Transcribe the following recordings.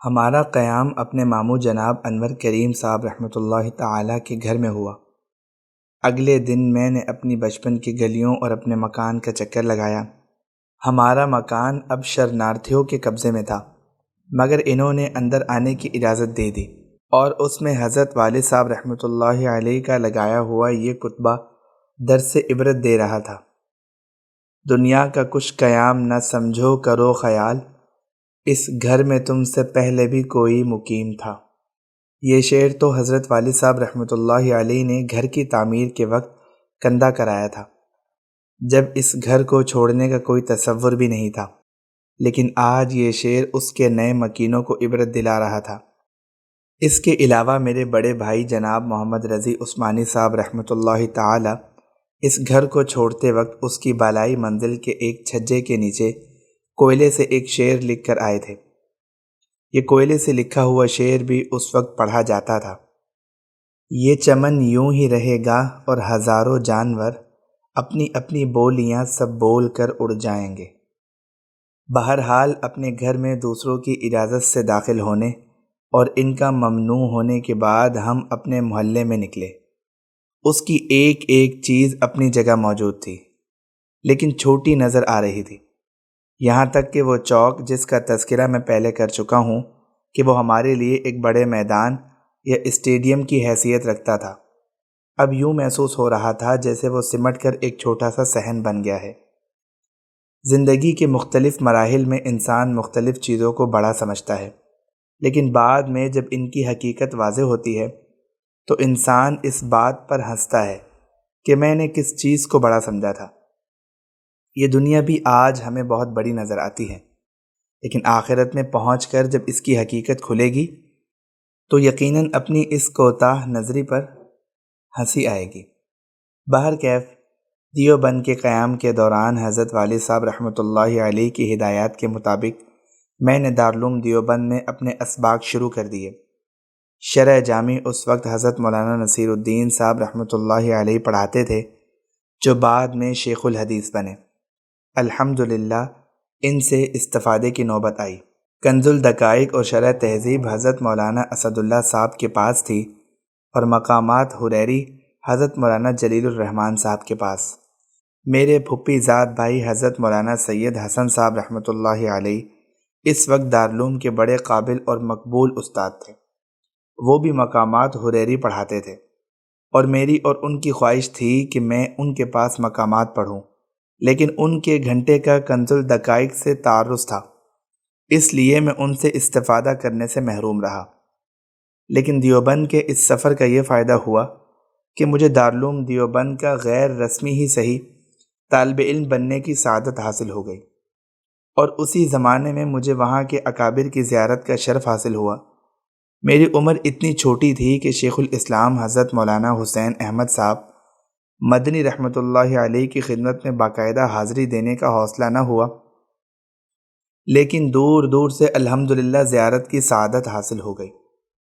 ہمارا قیام اپنے ماموں جناب انور کریم صاحب رحمۃ اللہ تعالیٰ کے گھر میں ہوا۔ اگلے دن میں نے اپنی بچپن کی گلیوں اور اپنے مکان کا چکر لگایا۔ ہمارا مکان اب شرنارتھیوں کے قبضے میں تھا، مگر انہوں نے اندر آنے کی اجازت دے دی، اور اس میں حضرت والد صاحب رحمۃ اللہ علیہ کا لگایا ہوا یہ کتبہ درس عبرت دے رہا تھا: دنیا کا کچھ قیام نہ سمجھو کرو خیال، اس گھر میں تم سے پہلے بھی کوئی مقیم تھا۔ یہ شعر تو حضرت والد صاحب رحمۃ اللہ علیہ نے گھر کی تعمیر کے وقت کندہ کرایا تھا، جب اس گھر کو چھوڑنے کا کوئی تصور بھی نہیں تھا، لیکن آج یہ شعر اس کے نئے مکینوں کو عبرت دلا رہا تھا۔ اس کے علاوہ میرے بڑے بھائی جناب محمد رضی عثمانی صاحب رحمۃ اللہ تعالی اس گھر کو چھوڑتے وقت اس کی بالائی منزل کے ایک چھجے کے نیچے کوئلے سے ایک شعر لکھ کر آئے تھے۔ یہ کوئلے سے لکھا ہوا شعر بھی اس وقت پڑھا جاتا تھا: یہ چمن یوں ہی رہے گا اور ہزاروں جانور اپنی اپنی بولیاں سب بول کر اڑ جائیں گے۔ بہرحال اپنے گھر میں دوسروں کی اجازت سے داخل ہونے اور ان کا ممنوع ہونے کے بعد ہم اپنے محلے میں نکلے۔ اس کی ایک ایک چیز اپنی جگہ موجود تھی، لیکن چھوٹی نظر آ رہی تھی، یہاں تک کہ وہ چوک جس کا تذکرہ میں پہلے کر چکا ہوں کہ وہ ہمارے لیے ایک بڑے میدان یا اسٹیڈیم کی حیثیت رکھتا تھا، اب یوں محسوس ہو رہا تھا جیسے وہ سمٹ کر ایک چھوٹا سا صحن بن گیا ہے۔ زندگی کے مختلف مراحل میں انسان مختلف چیزوں کو بڑا سمجھتا ہے، لیکن بعد میں جب ان کی حقیقت واضح ہوتی ہے تو انسان اس بات پر ہنستا ہے کہ میں نے کس چیز کو بڑا سمجھا تھا۔ یہ دنیا بھی آج ہمیں بہت بڑی نظر آتی ہے، لیکن آخرت میں پہنچ کر جب اس کی حقیقت کھلے گی تو یقیناً اپنی اس کوتاہ نظری پر ہنسی آئے گی۔ بہرکیف دیوبند کے قیام کے دوران حضرت والد صاحب رحمۃ اللہ علیہ کی ہدایات کے مطابق میں نے دارالعلوم دیوبند میں اپنے اسباق شروع کر دیے۔ شرح جامع اس وقت حضرت مولانا نصیر الدین صاحب رحمۃ اللہ علیہ پڑھاتے تھے، جو بعد میں شیخ الحدیث بنے۔ الحمدللہ ان سے استفادے کی نوبت آئی۔ کنز الدقائق اور شرح تہذیب حضرت مولانا اسد اللہ صاحب کے پاس تھی، اور مقامات حریری حضرت مولانا جلیل الرحمن صاحب کے پاس۔ میرے پھپھی زاد بھائی حضرت مولانا سید حسن صاحب رحمۃ اللہ علیہ اس وقت دارالعلوم کے بڑے قابل اور مقبول استاد تھے، وہ بھی مقامات حریری پڑھاتے تھے، اور میری اور ان کی خواہش تھی کہ میں ان کے پاس مقامات پڑھوں، لیکن ان کے گھنٹے کا کنز الدقائق سے تعارض تھا، اس لیے میں ان سے استفادہ کرنے سے محروم رہا۔ لیکن دیوبند کے اس سفر کا یہ فائدہ ہوا کہ مجھے دارالعلوم دیوبند کا غیر رسمی ہی صحیح طالب علم بننے کی سعادت حاصل ہو گئی، اور اسی زمانے میں مجھے وہاں کے اکابر کی زیارت کا شرف حاصل ہوا۔ میری عمر اتنی چھوٹی تھی کہ شیخ الاسلام حضرت مولانا حسین احمد صاحب مدنی رحمۃ اللہ علیہ کی خدمت میں باقاعدہ حاضری دینے کا حوصلہ نہ ہوا، لیکن دور دور سے الحمدللہ زیارت کی سعادت حاصل ہو گئی۔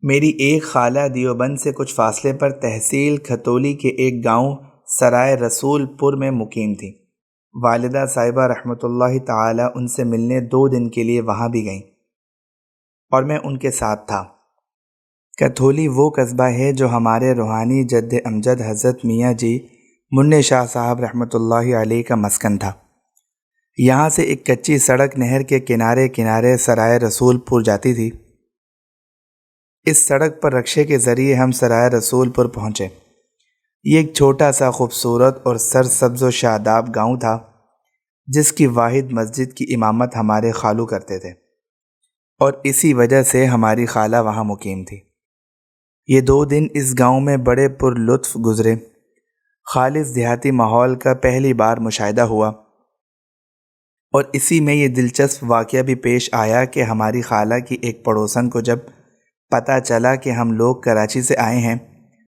میری ایک خالہ دیوبند سے کچھ فاصلے پر تحصیل کھتولی کے ایک گاؤں سرائے رسول پور میں مقیم تھی۔ والدہ صاحبہ رحمۃ اللہ تعالی ان سے ملنے 2 دن کے لیے وہاں بھی گئیں، اور میں ان کے ساتھ تھا۔ کھتولی وہ قصبہ ہے جو ہمارے روحانی جد امجد حضرت میاں جی منّے شاہ صاحب رحمۃ اللہ علیہ کا مسکن تھا۔ یہاں سے ایک کچی سڑک نہر کے کنارے کنارے سرائے رسول پور جاتی تھی۔ اس سڑک پر رکشے کے ذریعے ہم سرائے رسول پور پہنچے۔ یہ ایک چھوٹا سا خوبصورت اور سرسبز و شاداب گاؤں تھا، جس کی واحد مسجد کی امامت ہمارے خالو کرتے تھے، اور اسی وجہ سے ہماری خالہ وہاں مقیم تھی۔ یہ 2 دن اس گاؤں میں بڑے پر لطف گزرے۔ خالص دیہاتی ماحول کا پہلی بار مشاہدہ ہوا، اور اسی میں یہ دلچسپ واقعہ بھی پیش آیا کہ ہماری خالہ کی ایک پڑوسن کو جب پتہ چلا کہ ہم لوگ کراچی سے آئے ہیں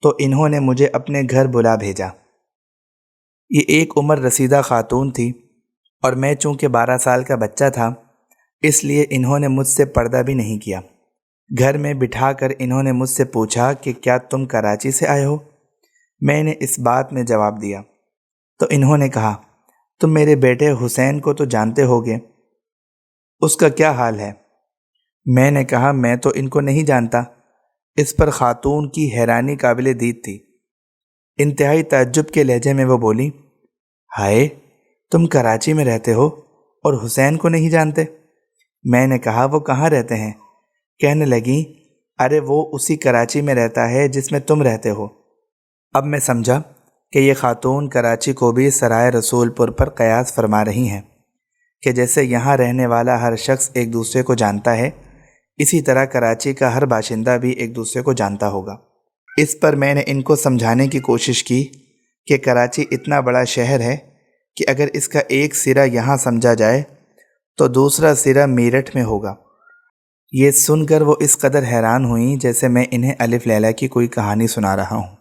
تو انہوں نے مجھے اپنے گھر بلا بھیجا۔ یہ ایک عمر رسیدہ خاتون تھی، اور میں چونکہ 12 سال کا بچہ تھا، اس لیے انہوں نے مجھ سے پردہ بھی نہیں کیا۔ گھر میں بٹھا کر انہوں نے مجھ سے پوچھا کہ کیا تم کراچی سے آئے ہو؟ میں نے اس بات میں جواب دیا تو انہوں نے کہا، تم میرے بیٹے حسین کو تو جانتے ہوگے، اس کا کیا حال ہے؟ میں نے کہا میں تو ان کو نہیں جانتا۔ اس پر خاتون کی حیرانی قابل دید تھی۔ انتہائی تعجب کے لہجے میں وہ بولی، ہائے، تم کراچی میں رہتے ہو اور حسین کو نہیں جانتے؟ میں نے کہا وہ کہاں رہتے ہیں؟ کہنے لگیں، ارے وہ اسی کراچی میں رہتا ہے جس میں تم رہتے ہو۔ اب میں سمجھا کہ یہ خاتون کراچی کو بھی سرائے رسول پور پر قیاس فرما رہی ہیں کہ جیسے یہاں رہنے والا ہر شخص ایک دوسرے کو جانتا ہے، اسی طرح کراچی کا ہر باشندہ بھی ایک دوسرے کو جانتا ہوگا۔ اس پر میں نے ان کو سمجھانے کی کوشش کی کہ کراچی اتنا بڑا شہر ہے کہ اگر اس کا ایک سرا یہاں سمجھا جائے تو دوسرا سرا میرٹھ میں ہوگا۔ یہ سن کر وہ اس قدر حیران ہوئیں جیسے میں انہیں الف لیلہ کی کوئی کہانی سنا رہا ہوں۔